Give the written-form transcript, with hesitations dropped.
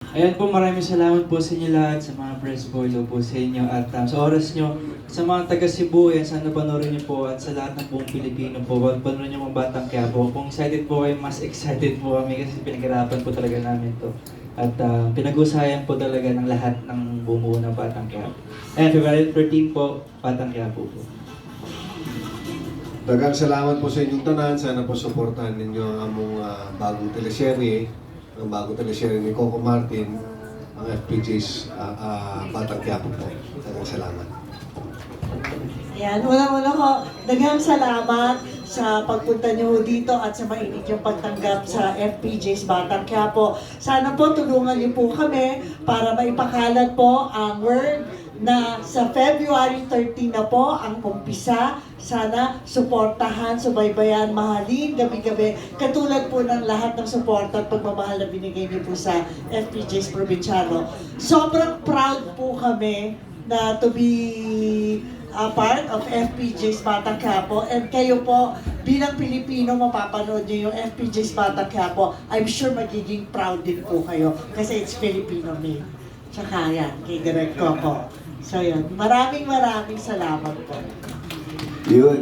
Ayan po, maraming salamat po sa inyo lahat, sa mga press po, ilo po sa inyo at sa oras nyo. Sa mga taga Cebu, yan, sana panoorin nyo po at sa lahat ng buong Pilipino po, panoorin nyo mga Batang Quiapo. Kung excited po kayo, mas excited po kami kasi pinaghirapan po talaga namin to. At pinag-usayan po talaga ng lahat ng bumuo ng Batang Quiapo. Ayan, February 13 po, Batang Quiapo po. Daghang salamat po sa inyong tanan. Sana po suportahan ninyo ang among bagong teleserye, ang bagong teleserye ni Coco Martin, ang FPJ's Batang Quiapo po. Daghang salamat. Ayan, unang-una ko, daghang salamat sa pagpunta niyo dito at sa mainit yung pagtanggap sa FPJ's Batang Quiapo. Sana po tulungan niyo po kami para maipakalat po ang word na sa February 13 na po ang umpisa. Sana suportahan, subaybayan, mahalin gabi-gabi. Katulad po ng lahat ng suporta at pagmamahal na binigay niyo po sa FPJ's Provinciano. Sobrang proud po kami na to be part of FPJ's Batang Quiapo, and kayo po bilang Pilipino mapapanood niyo yung FPJ's Batang Quiapo, I'm sure magiging proud din po kayo kasi it's Filipino made. Tsaka yan, kay Direk Coco. So yun, maraming salamat po. Yun,